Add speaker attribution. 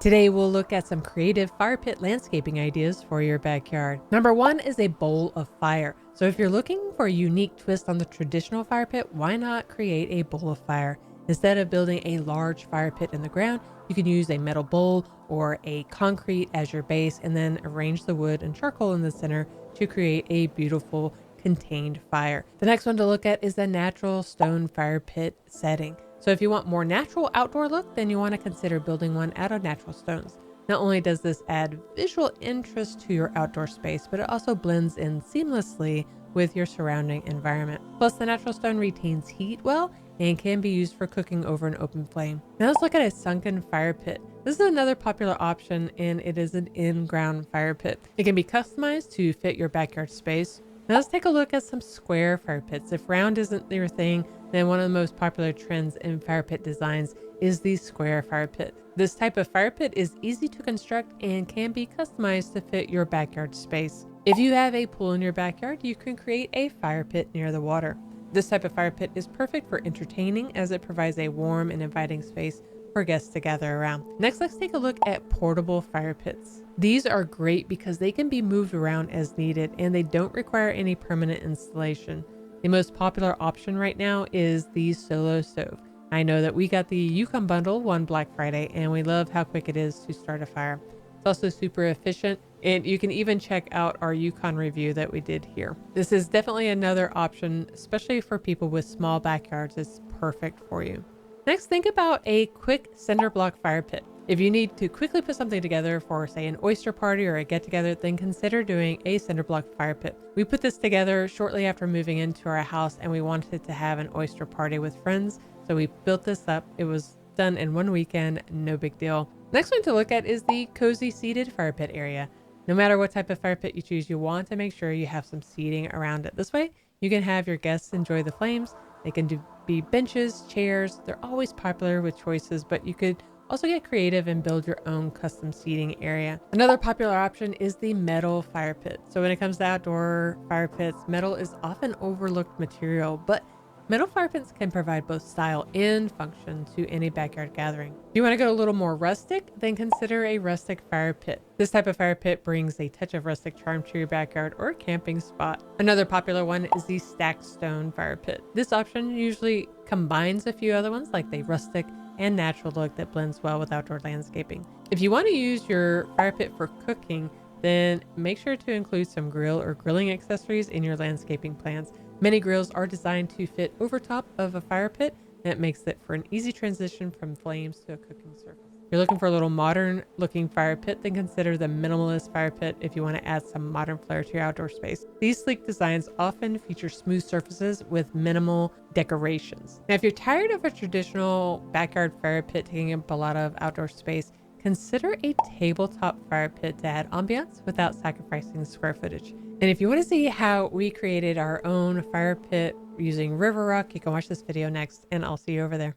Speaker 1: Today we'll look at some creative fire pit landscaping ideas for your backyard. Number one is a bowl of fire. So if you're looking for a unique twist on the traditional fire pit, why not create a bowl of fire? Instead of building a large fire pit in the ground, you can use a metal bowl or a concrete as your base and then arrange the wood and charcoal in the center to create a beautiful contained fire. The next one to look at is the natural stone fire pit setting. So if you want more natural outdoor look, then you want to consider building one out of natural stones. Not only does this add visual interest to your outdoor space, but it also blends in seamlessly with your surrounding environment. Plus, the natural stone retains heat well and can be used for cooking over an open flame. Now let's look at a sunken fire pit. This is another popular option, and it is an in-ground fire pit. It can be customized to fit your backyard space. Now let's take a look at some square fire pits. If round isn't your thing, then one of the most popular trends in fire pit designs is the square fire pit. This type of fire pit is easy to construct and can be customized to fit your backyard space. If you have a pool in your backyard, you can create a fire pit near the water. This type of fire pit is perfect for entertaining as it provides a warm and inviting space for guests to gather around. Next, let's take a look at portable fire pits. These are great because they can be moved around as needed and they don't require any permanent installation. The most popular option right now is the solo stove. I know that we got the Yukon bundle one Black Friday and we love how quick it is to start a fire. It's also super efficient, and you can even check out our Yukon review that we did here. This is definitely another option, especially for people with small backyards. It's perfect for you. Next, think about a quick cinder block fire pit. If you need to quickly put something together for, say, an oyster party or a get-together, then consider doing a cinder block fire pit. We put this together shortly after moving into our house, and we wanted to have an oyster party with friends, so we built this up. It was done in one weekend, no big deal. Next one to look at is the cozy seated fire pit area. No matter what type of fire pit you choose, you want to make sure you have some seating around it. This way, you can have your guests enjoy the flames. They can be benches, chairs. They're always popular with choices, but you could also get creative and build your own custom seating area. Another popular option is the metal fire pit. So when it comes to outdoor fire pits, metal is often overlooked material, but metal fire pits can provide both style and function to any backyard gathering. If you want to go a little more rustic, then consider a rustic fire pit. This type of fire pit brings a touch of rustic charm to your backyard or camping spot. Another popular one is the stacked stone fire pit. This option usually combines a few other ones like the rustic and natural look that blends well with outdoor landscaping. If you want to use your fire pit for cooking, then make sure to include some grill or grilling accessories in your landscaping plans. Many grills are designed to fit over top of a fire pit, and it makes it for an easy transition from flames to a cooking surface. If you're looking for a little modern looking fire pit, then consider the Minimalist Fire Pit if you want to add some modern flair to your outdoor space. These sleek designs often feature smooth surfaces with minimal decorations. Now, if you're tired of a traditional backyard fire pit taking up a lot of outdoor space, consider a tabletop fire pit to add ambiance without sacrificing square footage. And if you want to see how we created our own fire pit using river rock, you can watch this video next, and I'll see you over there.